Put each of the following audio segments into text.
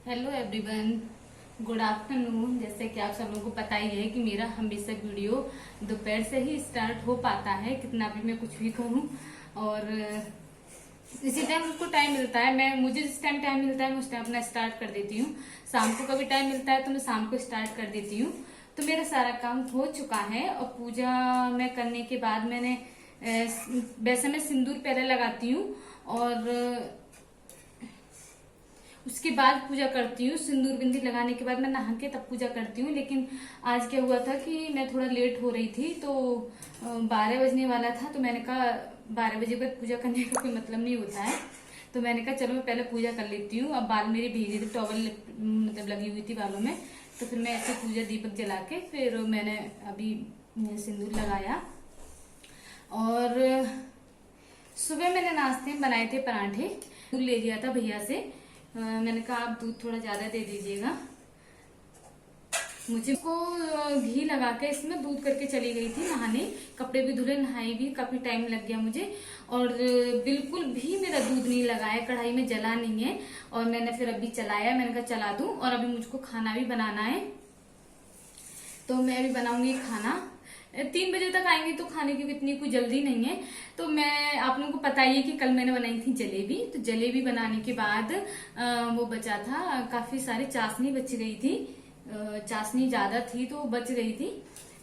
Hello everyone, good afternoon. जैसे कि आप सब लोगों को पता ही है कि मेरा हमेशा वीडियो दोपहर से ही स्टार्ट हो पाता है, कितना भी मैं कुछ भी करूं। और इसी टाइम मुझको टाइम मिलता है, मुझे जिस टाइम टाइम मिलता है मैं उस टाइम अपना स्टार्ट कर देती हूँ। शाम को कभी टाइम मिलता है तो मैं शाम को स्टार्ट कर देती हूँ। तो मेरा सारा काम हो चुका है और पूजा मैं करने के बाद मैंने वैसे मैं सिंदूर पहले लगाती हूँ और उसके बाद पूजा करती हूँ। सिंदूर बिंदी लगाने के बाद मैं नहा के तब पूजा करती हूँ। लेकिन आज क्या हुआ था कि मैं थोड़ा लेट हो रही थी, तो 12 बजने वाला था। तो मैंने कहा 12 बजे बाद पूजा करने का कोई मतलब नहीं होता है। तो मैंने कहा चलो मैं पहले पूजा कर लेती हूँ। अब बाल मेरे भीगे थे, टॉवल मतलब लगी हुई थी बालों में। तो फिर मैं ऐसे पूजा दीपक जला के फिर मैंने अभी सिंदूर लगाया। और सुबह मैंने नाश्ते में बनाए थे पराठे। दूध ले लिया था भैया से। मैंने कहा आप दूध थोड़ा ज्यादा दे दीजिएगा मुझे को। घी लगा के इसमें दूध करके चली गई थी नहाने, कपड़े भी धुले, नहाई भी, काफी टाइम लग गया मुझे। और बिल्कुल भी मेरा दूध नहीं लगा है, कढ़ाई में जला नहीं है। और मैंने फिर अभी चलाया, मैंने कहा चला दूं। और अभी मुझको खाना भी बनाना है, तो मैं अभी बनाऊंगी खाना। 3 बजे तक आएंगे तो खाने की इतनी कोई जल्दी नहीं है। तो मैं आप लोगों को पता ही है कि कल मैंने बनाई थी जलेबी। तो जलेबी बनाने के बाद वो बचा था, काफी सारी चाशनी बच गई थी। चाशनी ज्यादा थी तो बच गई थी।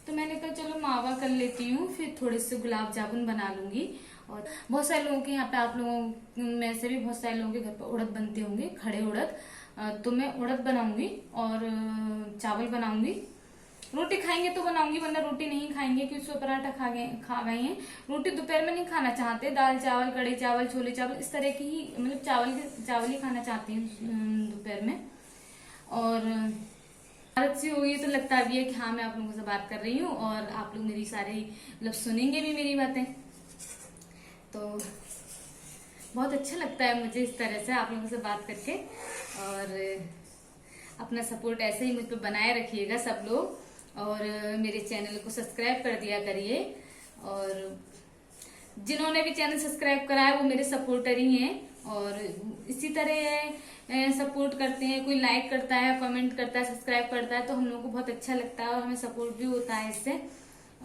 तो मैंने कहा चलो मावा कर लेती हूँ, फिर थोड़े से गुलाब जामुन बना लूंगी। और बहुत सारे लोगों के यहाँ पे, आप लोगों में से भी बहुत सारे लोगों के घर पर उड़द बनते होंगे, खड़े उड़द। तो मैं उड़द बनाऊंगी और चावल बनाऊंगी। रोटी खाएंगे तो बनाऊंगी, वरना रोटी नहीं खाएंगे क्योंकि सुबह पराठा खा गए हैं। रोटी दोपहर में नहीं खाना चाहते, दाल चावल, कड़ी चावल, छोले चावल, इस तरह की ही, मतलब चावल ही खाना चाहती हूँ दोपहर में। और आदत सी हो गई तो लगता भी है कि हाँ मैं आप लोगों से बात कर रही हूँ और आप लोग मेरी सारी मतलब सुनेंगे भी मेरी बातें। तो बहुत अच्छा लगता है मुझे इस तरह से आप लोगों से बात करके। और अपना सपोर्ट ऐसे ही मुझ पर बनाए रखिएगा सब लोग। और मेरे चैनल को सब्सक्राइब कर दिया करिए। और जिन्होंने भी चैनल सब्सक्राइब करा है वो मेरे सपोर्टर ही हैं। और इसी तरह सपोर्ट करते हैं, कोई लाइक करता है, कमेंट करता है, सब्सक्राइब करता है, तो हम लोग को बहुत अच्छा लगता है और हमें सपोर्ट भी होता है इससे।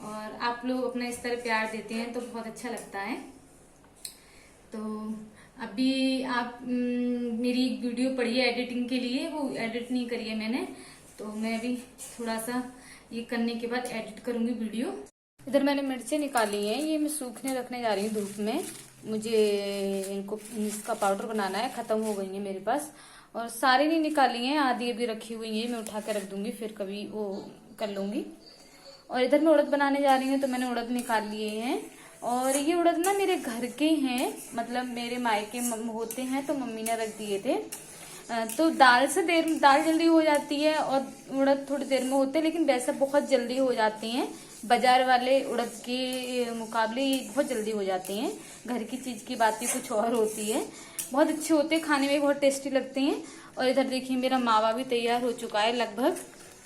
और आप लोग अपना इस तरह प्यार देते हैं तो बहुत अच्छा लगता है। तो अभी आप मेरी एक वीडियो पड़ी है एडिटिंग के लिए, वो एडिट नहीं करी है मैंने। तो मैं अभी थोड़ा सा ये करने के बाद एडिट करूंगी वीडियो। इधर मैंने मिर्चें निकाली हैं, ये मैं सूखने रखने जा रही हूँ धूप में। मुझे इनको इसका पाउडर बनाना है, खत्म हो गई है मेरे पास। और सारी नहीं निकाली हैं, आधी अभी रखी हुई है, मैं उठा के रख दूंगी, फिर कभी वो कर लूंगी। और इधर मैं उड़द बनाने जा रही हूँ, तो मैंने उड़द निकाल लिए हैं। और ये उड़द ना मेरे घर के हैं, मतलब मेरे मायके होते हैं, तो मम्मी ने रख दिए थे। तो दाल जल्दी हो जाती है और उड़द थोड़ी देर में होते हैं, लेकिन वैसे बहुत जल्दी हो जाती हैं। बाजार वाले उड़द के मुकाबले बहुत जल्दी हो जाती हैं। घर की चीज की बात ही कुछ और होती है, बहुत अच्छे होते हैं, खाने में बहुत टेस्टी लगते हैं। और इधर देखिए मेरा मावा भी तैयार हो चुका है, लगभग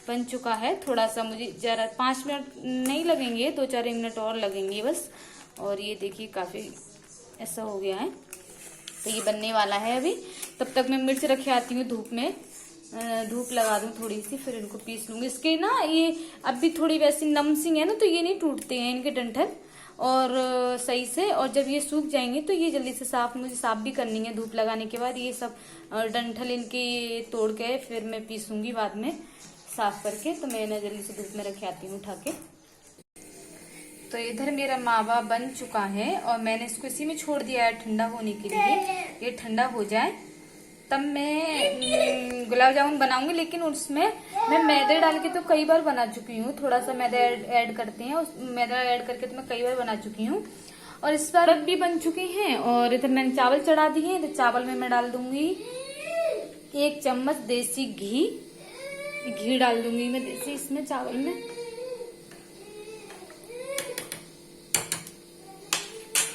बन चुका है। थोड़ा सा मुझे जरा 5 मिनट नहीं लगेंगे, 2-4 मिनट और लगेंगे बस। और ये देखिए काफी ऐसा हो गया है, तो ये बनने वाला है अभी। तब तक मैं मिर्च रखे आती हूँ धूप में, धूप लगा दूँ थोड़ी सी, फिर इनको पीस लूंगी। इसके ना ये अभी थोड़ी वैसी नमसिंग है ना, तो ये नहीं टूटते हैं इनके डंठल और सही से। और जब ये सूख जाएंगे तो ये जल्दी से मुझे साफ भी करनी है धूप लगाने के बाद। ये सब डंठल इनके तोड़ के फिर मैं पीसूंगी बाद में साफ करके। तो मैं ना जल्दी से धूप में रखे आती हूँ उठा के। तो इधर मेरा मावा बन चुका है और मैंने इसको इसी में छोड़ दिया है ठंडा होने के लिए। ये ठंडा हो जाए तब मैं गुलाब जामुन बनाऊंगी। लेकिन उसमें मैं मैदे डाल के तो कई बार बना चुकी हूँ, थोड़ा सा मैदा ऐड करते हैं, उस मैदा ऐड करके तो मैं कई बार बना चुकी हूँ। और इस बार भी बन चुके हैं। और इधर मैंने चावल चढ़ा दिए हैं, तो चावल में मैं डाल दूंगी 1 चम्मच देसी घी डाल दूंगी मैं देसी इसमें चावल में।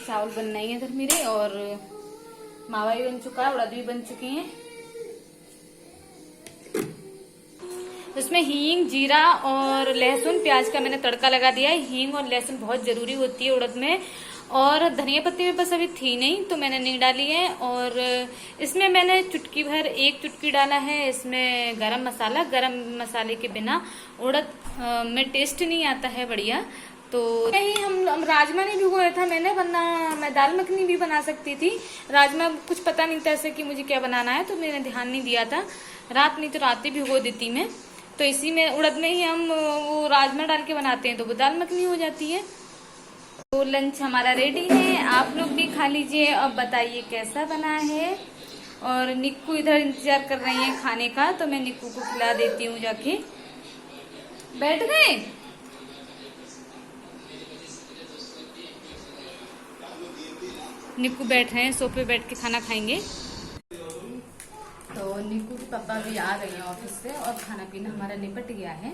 चावल बनना ही है इधर मेरे। और मावा भी बन चुका है, उड़द भी बन चुके हैं। उसमें हींग, जीरा और लहसुन, प्याज का मैंने तड़का लगा दिया है। हींग और लहसुन बहुत जरूरी होती है उड़द में। और धनिया पत्ती मेरे पास अभी थी नहीं तो मैंने नहीं डाली है। और इसमें मैंने चुटकी भर, 1 चुटकी डाला है इसमें गरम मसाला। गरम मसाले के बिना उड़द में टेस्ट नहीं आता है बढ़िया। तो यही हम राजमा नहीं भिगोया था मैंने, वरना मैं दाल मखनी भी बना सकती थी। राजमा कुछ पता नहीं था ऐसे कि मुझे क्या बनाना है, तो मैंने ध्यान नहीं दिया था रात, नहीं तो रात ही भिगो देती मैं। तो इसी में उड़द में ही हम वो राजमा डाल के बनाते हैं तो वो दाल मखनी हो जाती है। तो लंच हमारा रेडी है, आप लोग भी खा लीजिए और बताइए कैसा बना है। और निक्कू इधर इंतजार कर रही है खाने का, तो मैं निक्कू को खिला देती हूँ जाके। बैठ गए? निक्कू बैठ रहे हैं, सोफे बैठ के खाना खाएंगे। तो निक्कू के पापा भी आ गए हैं ऑफिस से और खाना पीना हमारा निपट गया है।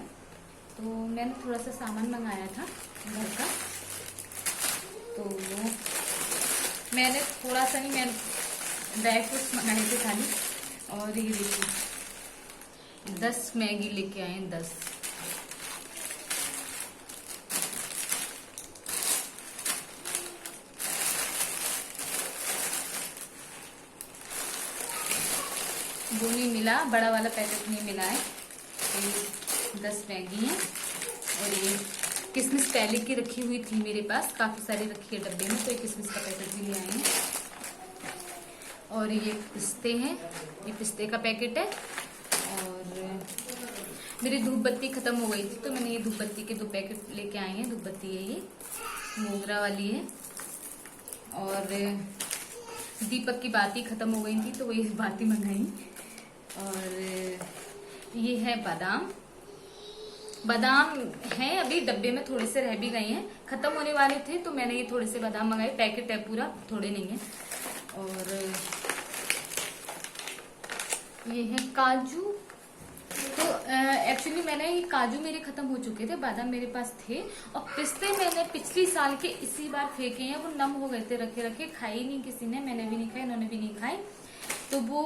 तो मैंने थोड़ा सा सामान मंगाया था घर का, तो मैंने थोड़ा सा नहीं, मैंने ड्राई फ्रूट्स मंगाए थे खाली। और ये देखिए 10 मैगी लेके आए हैं, 10। वो नहीं मिला, बड़ा वाला पैकेट नहीं मिला है। तो ये 10 मैगी है। और ये किशमिश पहले की रखी हुई थी मेरे पास, काफी सारी रखी है डब्बे में, तो ये किशमिश का पैकेट भी ले आए हैं। और ये पिस्ते हैं, ये पिस्ते का पैकेट है। और मेरी धूप बत्ती खत्म हो गई थी तो मैंने ये धूप बत्ती के 2 पैकेट लेके आए हैं। धूप बत्ती है ये मोगरा वाली है। और दीपक की बाती खत्म हो गई थी तो वही बाती मंगाई। और ये है बादाम, बादाम है अभी डब्बे में, थोड़े से रह भी गए हैं, खत्म होने वाले थे तो मैंने ये थोड़े से बादाम मंगाए। पैकेट है पूरा, थोड़े नहीं है। और ये है काजू। तो एक्चुअली मैंने ये काजू मेरे खत्म हो चुके थे, बादाम मेरे पास थे। और पिस्ते मैंने पिछली साल के इसी बार फेंके हैं, वो नम हो गए थे रखे रखे, खाई नहीं किसी ने, मैंने भी नहीं खाए, इन्होंने भी नहीं खाए। तो वो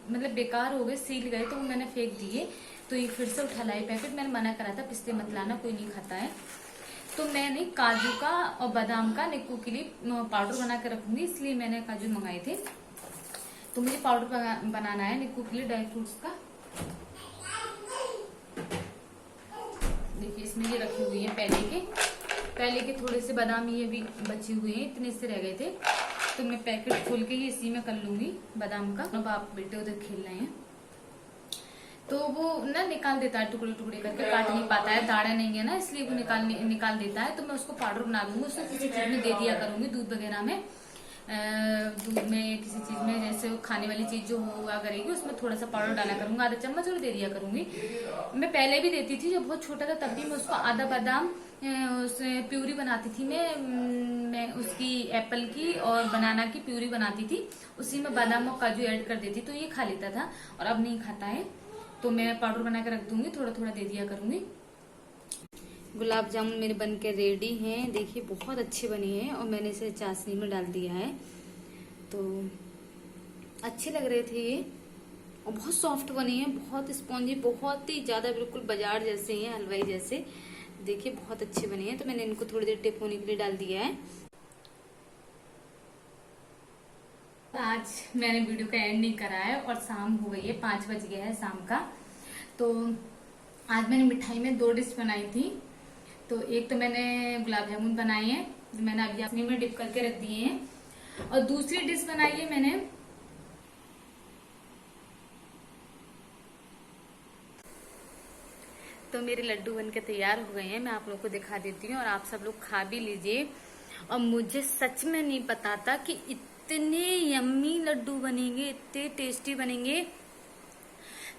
मतलब बेकार हो गए, सील गए, तो वो मैंने फेंक दिए। तो ये फिर से उठा लाई पैकेट। मैंने मना करा था पिस्ते मत लाना, कोई नहीं खाता है। तो मैंने काजू का और बादाम का निक्कू के लिए पाउडर बना के रखूंगी, इसलिए मैंने काजू मंगाए थे। तो मुझे पाउडर बनाना है निक्कू के लिए ड्राई फ्रूट्स का। देखिए इसमें ये रखी हुई है पहले के थोड़े से बादाम ये भी बचे हुए हैं, इतने से रह गए थे। तो मैं पैकेट खोल के ही इसी में कर लूंगी बादाम का। अब आप बेटे उधर खेल रहे हैं तो वो ना निकाल देता है, टुकड़े टुकड़े करके, काट नहीं पाता है, दाढ़ा नहीं है ना, इसलिए वो निकाल देता है। तो मैं उसको पाउडर बना दूंगी, उसको किसी चीज में दे दिया करूंगी, दूध वगैरह में, दूध में किसी चीज में, जैसे वो खाने वाली चीज जो हुआ करेगी उसमें थोड़ा सा पाउडर डाला करूंगा, आधा चम्मच, और दे दिया करूंगी। मैं पहले भी देती थी, जब बहुत छोटा था तब भी मैं उसको आधा बादाम प्यूरी बनाती थी। मैं उसकी एप्पल की और बनाना की प्यूरी बनाती थी, उसी में बादाम और काजू ऐड कर देती, तो ये खा लेता था। और अब नहीं खाता है, तो मैं पाउडर बना के रख दूंगी, थोड़ा थोड़ा दे दिया करूंगी। गुलाब जामुन मेरे बन के रेडी हैं, देखिए बहुत अच्छे बने हैं। और मैंने इसे चाशनी में डाल दिया है, तो अच्छे लग रहे थे ये, और बहुत सॉफ्ट बने हैं, बहुत स्पॉन्जी, बहुत ही ज्यादा, बिल्कुल बाजार जैसे हैं, हलवाई जैसे। देखिए बहुत अच्छे बने हैं। तो मैंने इनको थोड़ी देर टिप होने के लिए डाल दिया है। आज मैंने वीडियो का एंड नहीं करा है और शाम हो गई है, 5 बज गया है शाम का। तो आज मैंने मिठाई में 2 डिश बनाई थी। तो एक तो मैंने गुलाब जामुन बनाए हैं, मैंने अभी अपनी में डिप करके रख दिए हैं। और दूसरी डिश बनाई है मैंने तो मेरे लड्डू बनके तैयार हो गए हैं, मैं आप लोग को दिखा देती हूँ और आप सब लोग खा भी लीजिए। और मुझे सच में नहीं पता था कि इतने यम्मी लड्डू बनेंगे, इतने टेस्टी बनेंगे।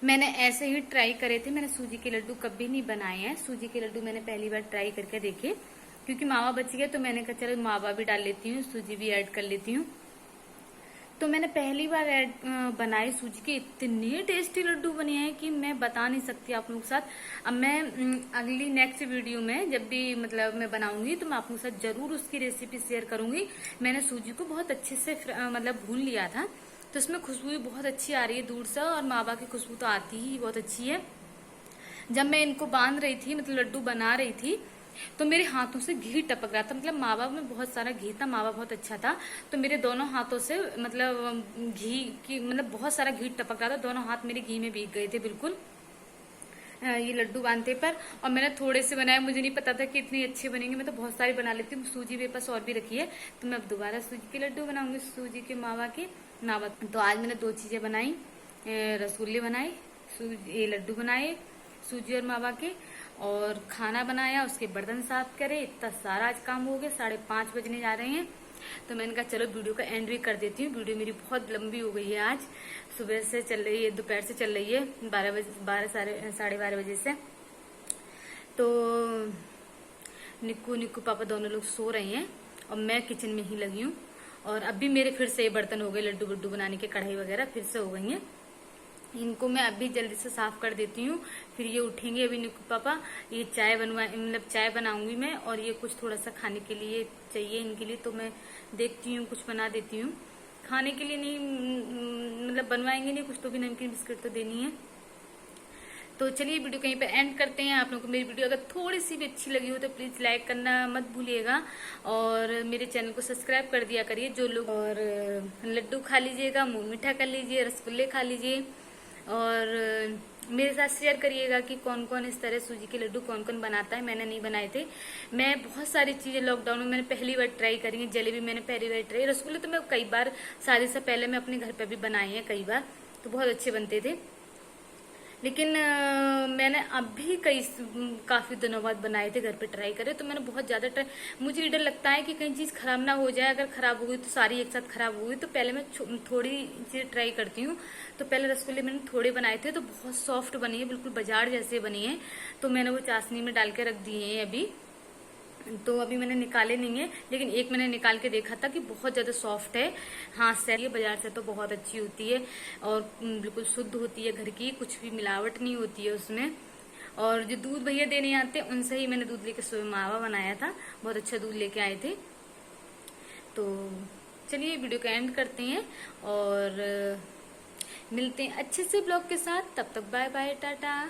मैंने ऐसे ही ट्राई करे थे, मैंने सूजी के लड्डू कभी नहीं बनाए हैं। सूजी के लड्डू मैंने पहली बार ट्राई करके देखे, क्योंकि मावा बच गया तो मैंने कहा चलो मावा भी डाल लेती हूँ, सूजी भी ऐड कर लेती हूँ। तो मैंने पहली बार बनाए सूजी के, इतने टेस्टी लड्डू बने हैं कि मैं बता नहीं सकती आप लोगों के साथ। अब मैं अगली नेक्स्ट वीडियो में जब भी मतलब मैं बनाऊंगी तो मैं आप लोगों के साथ जरूर उसकी रेसिपी शेयर करूंगी। मैंने सूजी को बहुत अच्छे से मतलब भून लिया था, तो उसमें खुशबू भी बहुत अच्छी आ रही है दूर से, और मावा की खुशबू तो आती ही बहुत अच्छी है। जब मैं इनको बांध रही थी, मतलब लड्डू बना रही थी, तो मेरे हाथों से घी टपक रहा था, मतलब मावा में बहुत सारा घी था, मावा बहुत अच्छा था, तो मेरे दोनों हाथों से मतलब घी की मतलब बहुत सारा घी टपक रहा था, दोनों हाथ मेरे घी में भीग गए थे बिल्कुल ये लड्डू बांधते पर। और मैंने थोड़े से बनाए, मुझे नहीं पता था कि इतने अच्छे बनेंगे, मैं तो बहुत सारे बना लेती हूँ। सूजी मेरे पास और भी रखी है, तो मैं अब दोबारा सूजी के लड्डू बनाऊंगी, सूजी के मावा के मावा। तो आज मैंने 2 चीजें बनाई, रसगुल्ले बनाए, ये लड्डू बनाए सूजी और मावा के, और खाना बनाया, उसके बर्तन साफ करे, इतना सारा आज काम हो गया। 5:30 बजने जा रहे हैं, तो मैंने कहा चलो वीडियो का एंड भी कर देती हूँ। वीडियो मेरी बहुत लंबी हो गई है, आज सुबह से चल रही है, दोपहर से चल रही है, 12 बजे से। तो निक्कू पापा दोनों लोग सो रहे हैं और मैं किचन में ही लगी हूँ। और अभी मेरे फिर से ये बर्तन हो गए लड्डू वड्डू बनाने के, कढ़ाई वगैरह फिर से हो गई हैं। इनको मैं अभी जल्दी से साफ कर देती हूँ, फिर ये उठेंगे अभी निक्कू पापा। ये चाय मतलब चाय बनाऊंगी मैं, और ये कुछ थोड़ा सा खाने के लिए चाहिए इनके लिए, तो मैं देखती हूँ कुछ बना देती हूँ। खाने के लिए नहीं मतलब बनवाएंगे नहीं कुछ, तो भी नमकीन बिस्किट तो देनी है। तो चलिए वीडियो कहीं पे एंड करते हैं। आप लोगों को मेरी वीडियो अगर थोड़ी सी भी अच्छी लगी हो तो प्लीज लाइक करना मत भूलिएगा, और मेरे चैनल को सब्सक्राइब कर दिया करिए जो लोग। और लड्डू खा लीजिएगा, मुंह मीठा कर लीजिए, रसगुल्ले खा लीजिए, और मेरे साथ शेयर करिएगा कि कौन कौन इस तरह सूजी के लड्डू कौन कौन बनाता है। मैंने नहीं बनाए थे, मैं बहुत सारी चीजें लॉकडाउन में मैंने पहली बार ट्राई करी है। जलेबी मैंने पहली बार ट्राई, रसगुल्ले तो मैं कई बार शादी से पहले मैं अपने घर पे भी बनाए हैं कई बार, तो बहुत अच्छे बनते थे। लेकिन मैंने अभी काफी दिनों बाद बनाए थे, घर पे ट्राई करे, तो मैंने बहुत ज्यादा ट्राई। मुझे डर लगता है कि कहीं चीज खराब ना हो जाए, अगर खराब हो गई तो सारी एक साथ खराब हो गई, तो पहले मैं थोड़ी चीज ट्राई करती हूँ। तो पहले रसगुल्ले मैंने थोड़े बनाए थे, तो बहुत सॉफ्ट बनी है, बिल्कुल बाजार जैसे बनी है, तो मैंने वो चाशनी में डाल के रख दिए हैं अभी। तो अभी मैंने निकाले नहीं है, लेकिन एक मैंने निकाल के देखा था कि बहुत ज्यादा सॉफ्ट है हाथ से। ये बाजार से तो बहुत अच्छी होती है और बिल्कुल शुद्ध होती है, घर की, कुछ भी मिलावट नहीं होती है उसमें। और जो दूध भैया देने आते हैं उनसे ही मैंने दूध लेके सुबह मावा बनाया था, बहुत अच्छा दूध लेके आए थे। तो चलिए वीडियो का एंड करते हैं और मिलते हैं अच्छे से ब्लॉग के साथ। तब तक बाय बाय, टाटा।